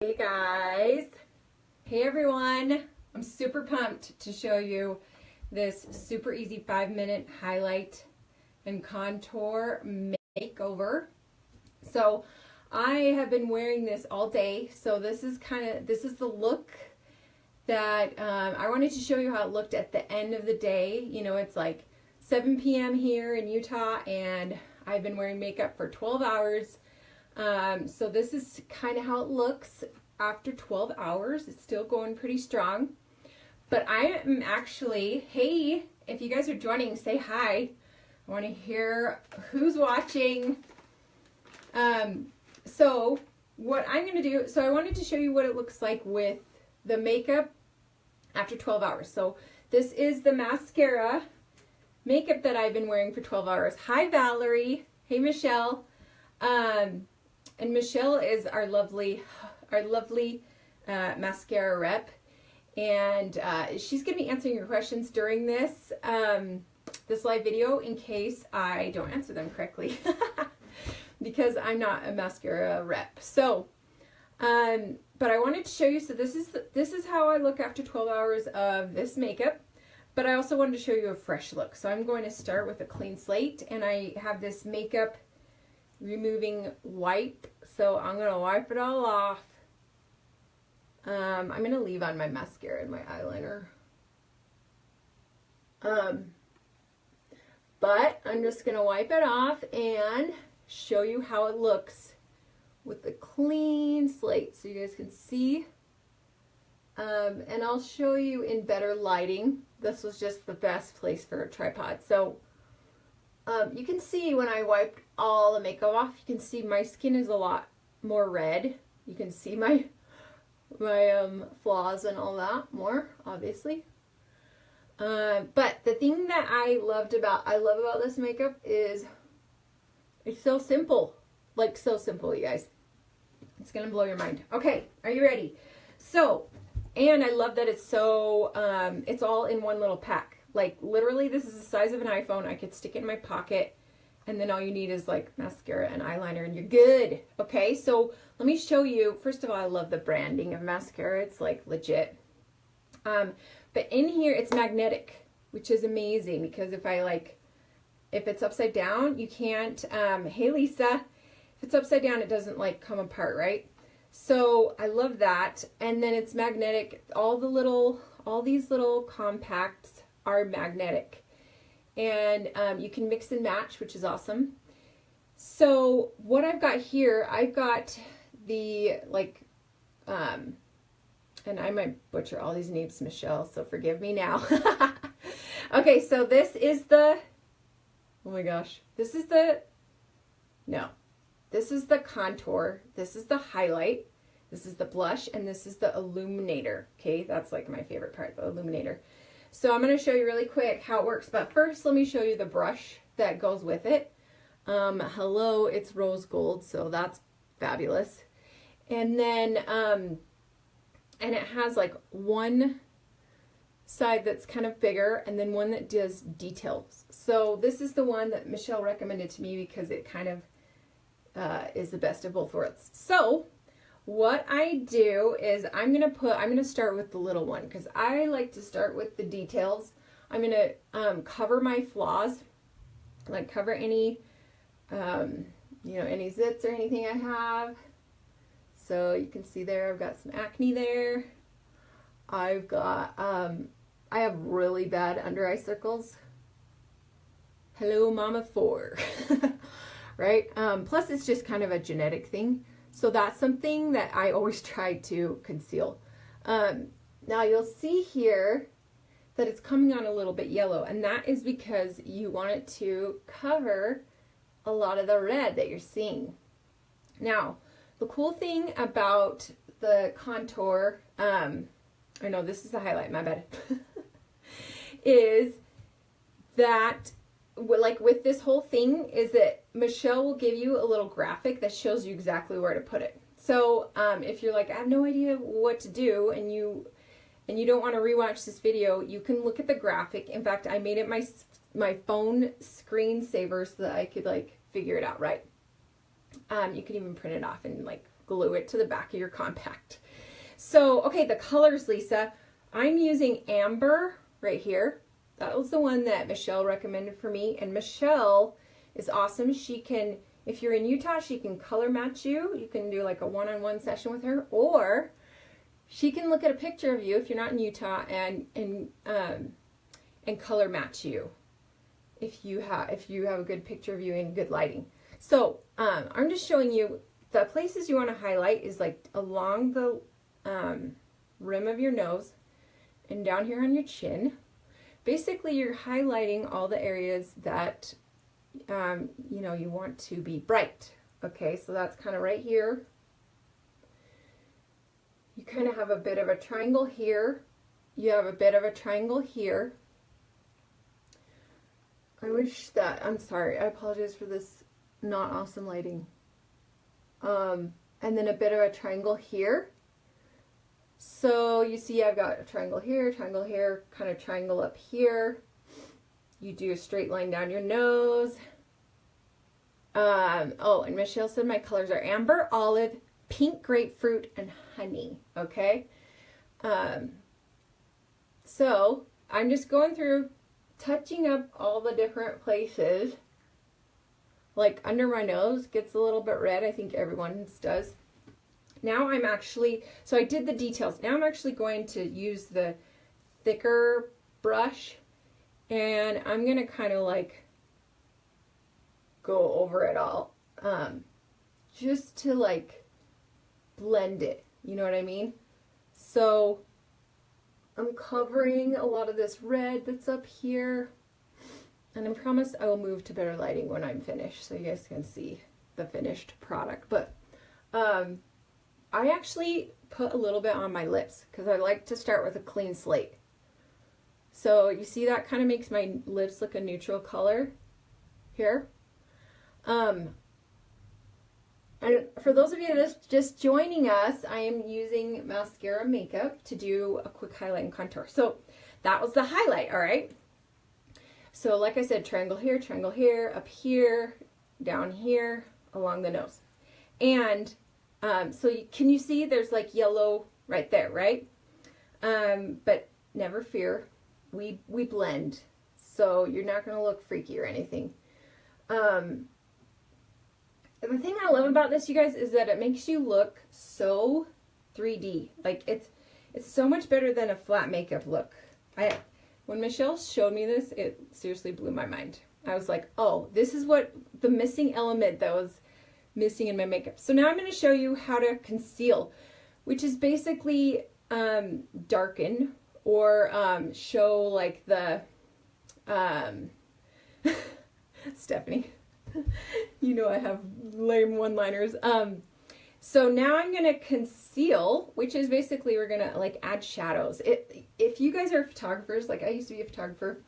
Hey guys. Hey everyone. I'm super pumped to show you this super easy 5-minute highlight and contour makeover. So I have been wearing this all day. So this is the look that I wanted to show you how it looked at the end of the day. You know, it's like 7 p.m. here in Utah and I've been wearing makeup for 12 hours. So this is kind of how it looks after 12 hours. It's still going pretty strong. But I am actually, hey, if you guys are joining, say hi. I want to hear who's watching. So what I'm going to do, so I wanted to show you what it looks like with the makeup after 12 hours. So this is the Maskcara makeup that I've been wearing for 12 hours. Hi, Valerie. Hey, Michelle. And Michelle is our lovely Maskcara rep, and she's going to be answering your questions during this this live video in case I don't answer them correctly because I'm not a Maskcara rep. So, but I wanted to show you. So this is how I look after 12 hours of this makeup. But I also wanted to show you a fresh look. So I'm going to start with a clean slate, and I have this makeup removing wipe. So I'm going to wipe it all off. I'm going to leave on my mascara and my eyeliner. But I'm just going to wipe it off and show you how it looks with the clean slate so you guys can see. And I'll show you in better lighting. This was just the best place for a tripod. So you can see when I wiped all the makeup off, you can see my skin is a lot more red. You can see my flaws and all that more, obviously. But the thing that I love about this makeup is it's so simple. Like, so simple, you guys. It's gonna blow your mind. Okay, are you ready? So, and I love that it's so, it's all in one little pack. Like, literally, this is the size of an iPhone. I could stick it in my pocket, and then all you need is, like, mascara and eyeliner, and you're good. Okay, so let me show you. First of all, I love the branding of Maskcara. It's, like, legit. But in here, it's magnetic, which is amazing, because if it's upside down, you can't, hey, Lisa, if it's upside down, it doesn't, like, come apart, right? So I love that. And then it's magnetic. All these little compacts are magnetic, and you can mix and match, which is awesome. So what I've got here, I've got the and I might butcher all these names, Michelle, so forgive me now. Okay, so this is the, oh my gosh, this is the contour, this is the highlight, this is the blush, and this is the illuminator. Okay, that's like my favorite part, the illuminator. So I'm going to show you really quick how it works, but first let me show you the brush that goes with it. Hello, it's rose gold, so that's fabulous. And then, and it has like one side that's kind of bigger and then one that does details. So this is the one that Michelle recommended to me because it kind of is the best of both worlds. So what I do is I'm going to start with the little one because I like to start with the details. I'm going to cover my flaws, like cover any, any zits or anything I have. So you can see there, I've got some acne there. I've got, I have really bad under eye circles. Hello, Mama 4. Right? Plus it's just kind of a genetic thing. So that's something that I always try to conceal. Now you'll see here that it's coming on a little bit yellow, and that is because you want it to cover a lot of the red that you're seeing. Now, the cool thing about the contour, or no, this is the highlight, my bad, is that like with this whole thing is that Michelle will give you a little graphic that shows you exactly where to put it. So if you're like, I have no idea what to do, and you don't want to rewatch this video, you can look at the graphic. In fact, I made it my phone screensaver so that I could like figure it out right. You can even print it off and like glue it to the back of your compact. So, okay, the colors, Lisa. I'm using amber right here. That was the one that Michelle recommended for me. And Michelle is awesome. She can, if you're in Utah, she can color match you. You can do like a one-on-one session with her, or she can look at a picture of you if you're not in Utah and color match you if you have a good picture of you and good lighting. So I'm just showing you the places you want to highlight is like along the rim of your nose and down here on your chin. Basically, you're highlighting all the areas that you know, you want to be bright. Okay, so that's kind of right here. You kind of have a bit of a triangle here. You have a bit of a triangle here. I wish that, I'm sorry, I apologize for this not awesome lighting. And then a bit of a triangle here. So you see I've got a triangle here, kind of triangle up here. You do a straight line down your nose. Oh, and Michelle said my colors are amber, olive, pink grapefruit, and honey. Okay. So I'm just going through touching up all the different places. Like under my nose gets a little bit red. I think everyone's does. Now I'm actually, so I did the details. Now I'm actually going to use the thicker brush, and I'm going to kind of like go over it all, just to like blend it. You know what I mean? So I'm covering a lot of this red that's up here, and I promise I will move to better lighting when I'm finished so you guys can see the finished product. But I actually put a little bit on my lips because I like to start with a clean slate. So you see that kind of makes my lips look a neutral color here. And for those of you that's just joining us, I am using Maskcara makeup to do a quick highlight and contour. So that was the highlight, all right? So like I said, triangle here, up here, down here, along the nose. And so can you see there's like yellow right there, right? But never fear, we blend. So you're not going to look freaky or anything. The thing I love about this, you guys, is that it makes you look so 3D. Like it's so much better than a flat makeup look. When Michelle showed me this, it seriously blew my mind. I was like, oh, this is what the missing element that was missing in my makeup. So now I'm going to show you how to conceal, which is basically darken or show like the Stephanie, you know I have lame one-liners. So now I'm going to conceal, which is basically we're going to like add shadows. If you guys are photographers, like I used to be a photographer,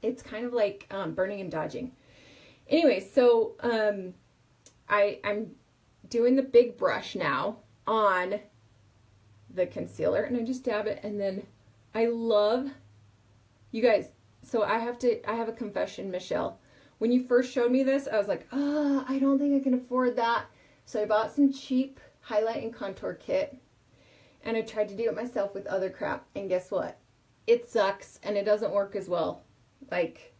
it's kind of like burning and dodging. Anyway, so I'm doing the big brush now on the concealer, and I just dab it, and then I love, you guys, so I have a confession, Michelle. When you first showed me this, I was like, oh, I don't think I can afford that. So I bought some cheap highlight and contour kit, and I tried to do it myself with other crap, and guess what? It sucks, and it doesn't work as well. Like,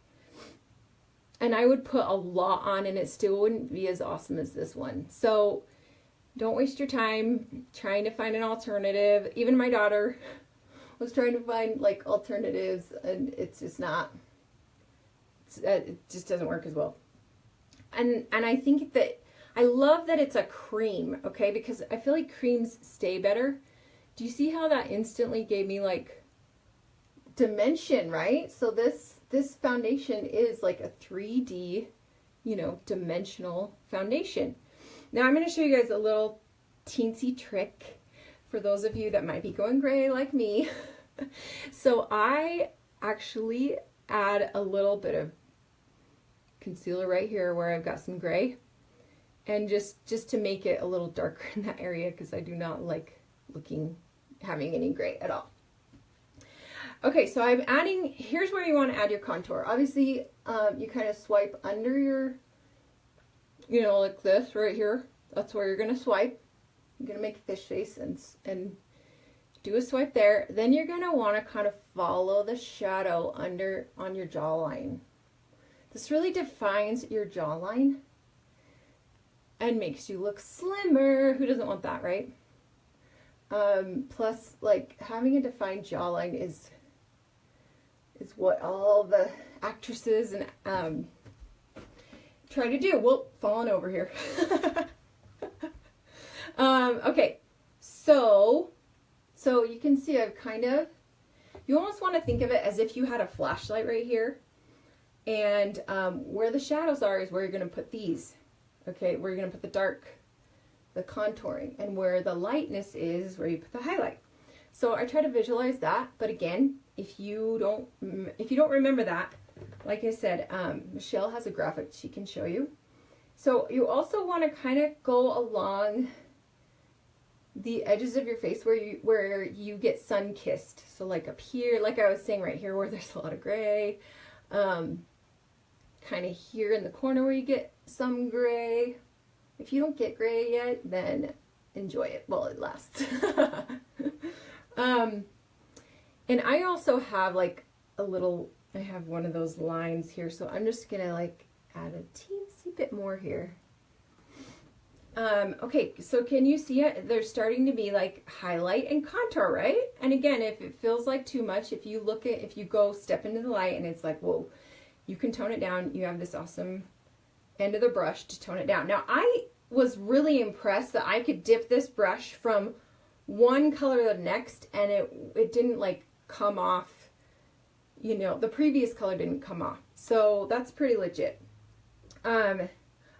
and I would put a lot on, and it still wouldn't be as awesome as this one. So don't waste your time trying to find an alternative. Even my daughter was trying to find like alternatives, and it's just not, it just doesn't work as well. And I think that I love that it's a cream, okay, because I feel like creams stay better. Do you see how that instantly gave me like dimension, right? So this foundation is like a 3D, you know, dimensional foundation. Now I'm going to show you guys a little teensy trick for those of you that might be going gray like me. So I actually add a little bit of concealer right here where I've got some gray, and just to make it a little darker in that area, because I do not like having any gray at all. Okay, so I'm adding, here's where you want to add your contour. Obviously, you kind of swipe under your, you know, like this right here. That's where you're going to swipe. I'm going to make a fish face and do a swipe there. Then you're going to want to kind of follow the shadow under on your jawline. This really defines your jawline and makes you look slimmer. Who doesn't want that, right? Plus, like, having a defined jawline is what all the actresses and try to do. Whoa, falling over here. Okay, so you can see I've kind of, you almost want to think of it as if you had a flashlight right here, and where the shadows are is where you're going to put these. Okay, where you're going to put the dark, the contouring, and where the lightness is where you put the highlight. So I try to visualize that, but again, if you don't remember that, like I said, Michelle has a graphic she can show you. So you also want to kind of go along the edges of your face where you get sun-kissed. So like up here, like I was saying right here where there's a lot of gray, kind of here in the corner where you get some gray. If you don't get gray yet, then enjoy it while it lasts. And I also have like a little, I have one of those lines here, so I'm just gonna like add a teensy bit more here. Okay, so can you see it? There's starting to be like highlight and contour, right? And again, if it feels like too much, if you go step into the light and it's like, whoa, you can tone it down. You have this awesome end of the brush to tone it down. Now, I was really impressed that I could dip this brush from one color to the next and it didn't like come off, you know, the previous color didn't come off. So that's pretty legit. All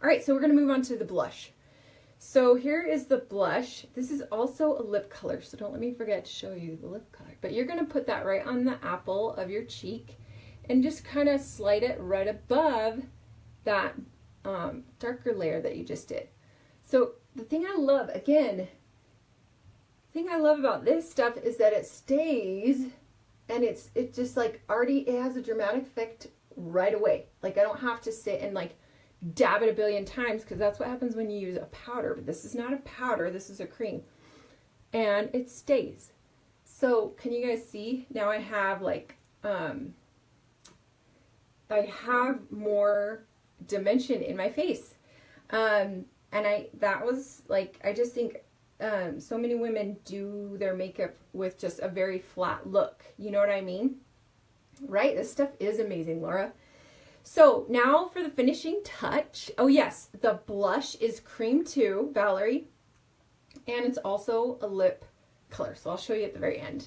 right, so we're gonna move on to the blush. So here is the blush. This is also a lip color, so don't let me forget to show you the lip color. But you're gonna put that right on the apple of your cheek and just kind of slide it right above that darker layer that you just did. So the thing I love, again, the thing I love about this stuff is that it stays and it just like already, it has a dramatic effect right away. Like I don't have to sit and like dab it a billion times because that's what happens when you use a powder. But this is not a powder, this is a cream. And it stays. So can you guys see? Now I have like, I have more dimension in my face. And that was like, I just think so many women do their makeup with just a very flat look. You know what I mean? Right? This stuff is amazing, Laura. So now for the finishing touch. Oh yes, the blush is cream too, Valerie. And it's also a lip color. So I'll show you at the very end.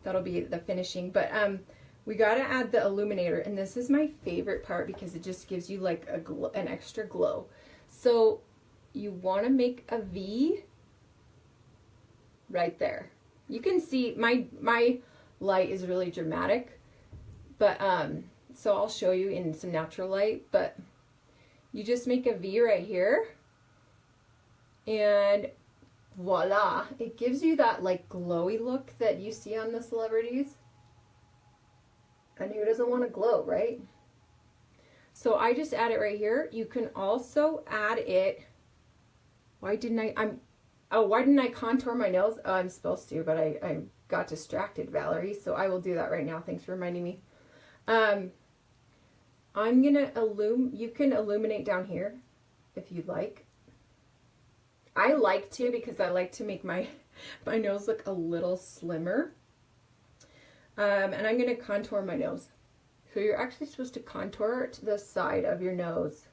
That'll be the finishing. But we got to add the illuminator. And this is my favorite part because it just gives you like a glow, an extra glow. So you want to make a V right there. You can see my light is really dramatic. But so I'll show you in some natural light, but you just make a V right here and voila, it gives you that like glowy look that you see on the celebrities. And who doesn't want to glow, right? So I just add it right here. You can also add it, why didn't I contour my nose? Oh, I'm supposed to, but I got distracted, Valerie, so I will do that right now. Thanks for reminding me. I'm gonna you can illuminate down here if you'd like. I like to because I like to make my nose look a little slimmer. And I'm gonna contour my nose. So you're actually supposed to contour to the side of your nose.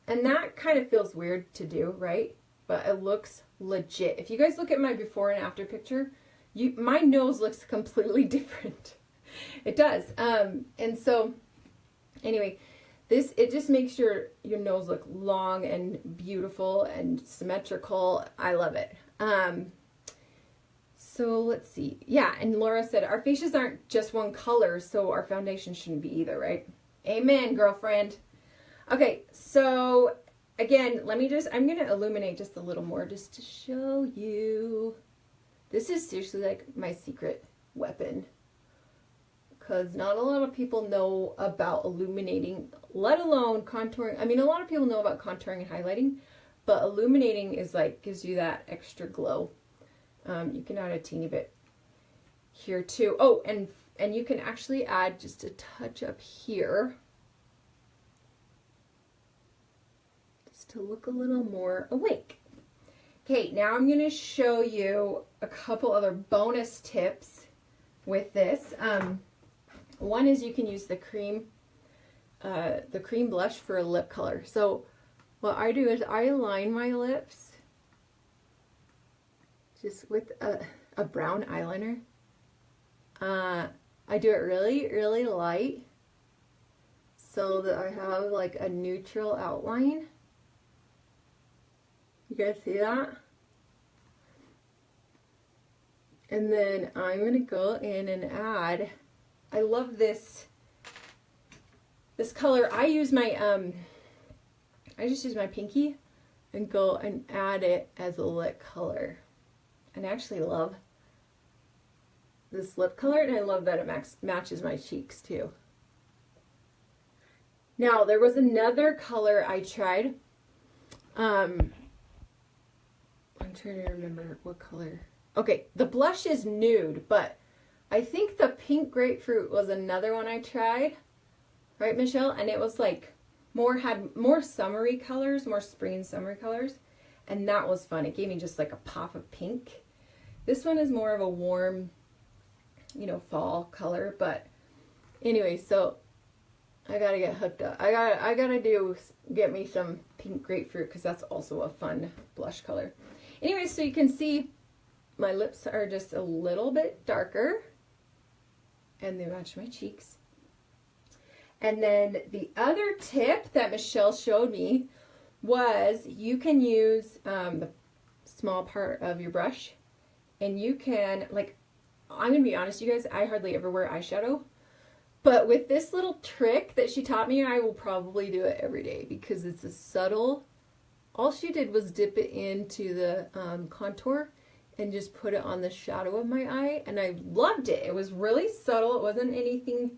And that kind of feels weird to do, right? But it looks legit. If you guys look at my before and after picture, my nose looks completely different. It does. And so anyway, it just makes your nose look long and beautiful and symmetrical. I love it. So let's see. Yeah, and Laura said our faces aren't just one color, so our foundation shouldn't be either, right? Amen, girlfriend. Okay, so again, I'm going to illuminate just a little more just to show you. This is seriously like my secret weapon. Because not a lot of people know about illuminating, let alone contouring. I mean, a lot of people know about contouring and highlighting, but illuminating is like, gives you that extra glow. You can add a teeny bit here too. Oh, and you can actually add just a touch up here, just to look a little more awake. Okay, now I'm going to show you a couple other bonus tips with this. One is you can use the cream blush for a lip color. So what I do is I line my lips just with a brown eyeliner. I do it really, really light so that I have like a neutral outline. You guys see that? And then I'm going to go in and add, I love this color. I use my, I just use my pinky and go and add it as a lip color. And I actually love this lip color, and I love that it matches my cheeks too. Now, there was another color I tried. I'm trying to remember what color. Okay, the blush is nude, but I think the pink grapefruit was another one I tried. Right, Michelle? And it was like had more summery colors, more spring and summery colors. And that was fun. It gave me just like a pop of pink. This one is more of a warm, you know, fall color. But anyway, so I gotta get hooked up. I gotta get me some pink grapefruit, because that's also a fun blush color. Anyway, so you can see my lips are just a little bit darker and they match my cheeks. And then the other tip that Michelle showed me was you can use the small part of your brush, and you can, like, I'm gonna be honest, you guys, I hardly ever wear eyeshadow, but with this little trick that she taught me, I will probably do it every day, because it's a subtle, all she did was dip it into the contour and just put it on the shadow of my eye, and I loved it. It was really subtle. It wasn't anything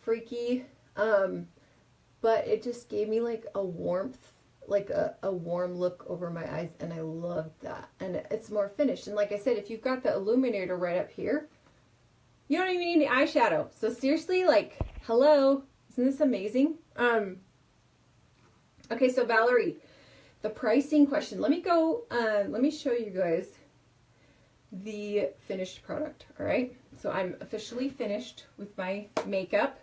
freaky, but it just gave me like a warmth, like a warm look over my eyes, and I loved that. And it's more finished. And like I said, if you've got the illuminator right up here, you don't even need the eyeshadow. So seriously, like, hello, isn't this amazing? Okay, so Valerie, the pricing question. Let me show you guys the finished product. All right, so I'm officially finished with my makeup,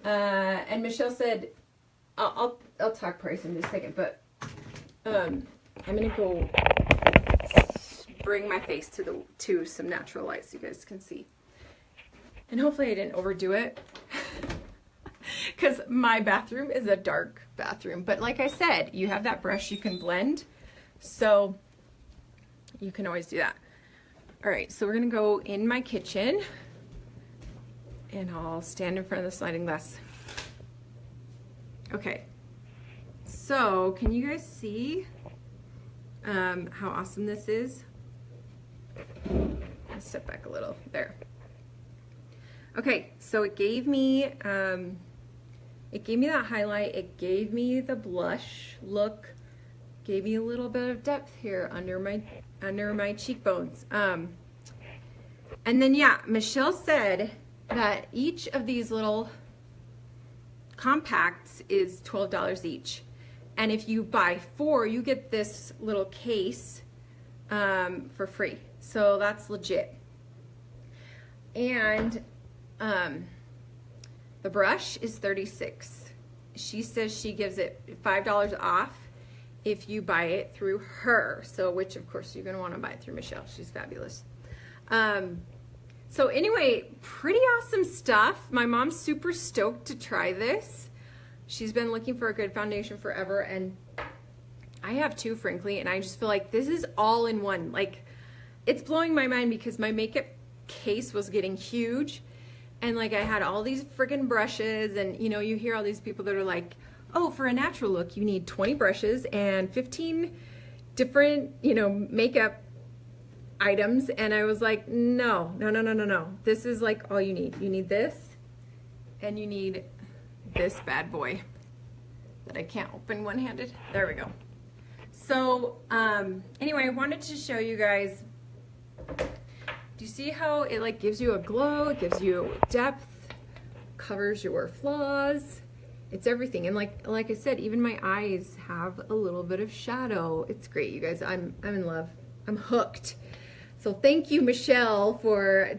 and Michelle said I'll talk price in just a second, but I'm gonna go bring my face to some natural light so you guys can see, and hopefully I didn't overdo it, because my bathroom is a dark bathroom. But like I said, you have that brush you can blend, so you can always do that. All right, so we're gonna go in my kitchen, and I'll stand in front of the sliding glass. Okay, so can you guys see how awesome this is? I'll step back a little, there. Okay, so it gave me that highlight, it gave me the blush look, gave me a little bit of depth here under my cheekbones. And then, yeah, Michelle said that each of these little compacts is $12 each. And if you buy 4, you get this little case for free. So that's legit. And the brush is $36. She says she gives it $5 off if you buy it through her. So, which of course you're gonna wanna buy it through Michelle. She's fabulous. So anyway, pretty awesome stuff. My mom's super stoked to try this. She's been looking for a good foundation forever, and I have too, frankly, and I just feel like this is all in one. Like, it's blowing my mind because my makeup case was getting huge, and like I had all these friggin' brushes, and you know, you hear all these people that are like, oh, for a natural look, you need 20 brushes and 15 different, you know, makeup items. And I was like, no. This is like all you need. You need this, and you need this bad boy that I can't open one-handed. There we go. So anyway, I wanted to show you guys, do you see how it like gives you a glow, it gives you depth, covers your flaws, it's everything. And like I said, even my eyes have a little bit of shadow. It's great, you guys. I'm in love. I'm hooked. So thank you, Michelle, for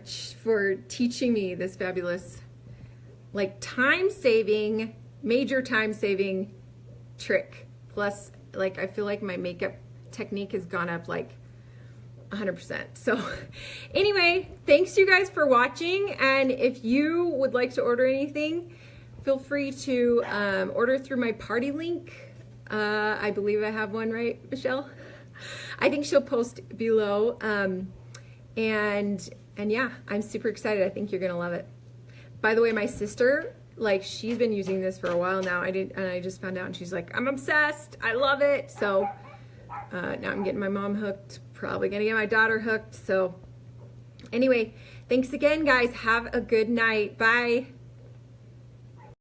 teaching me this fabulous, like, time-saving, major time-saving trick. Plus, like, I feel like my makeup technique has gone up like 100%. So anyway, thanks you guys for watching. And if you would like to order anything, feel free to order through my party link. I believe I have one, right, Michelle? I think she'll post below. And yeah, I'm super excited. I think you're gonna love it. By the way, my sister, like, she's been using this for a while now. And I just found out, and she's like, I'm obsessed. I love it. So now I'm getting my mom hooked. Probably gonna get my daughter hooked. So anyway, thanks again, guys. Have a good night. Bye.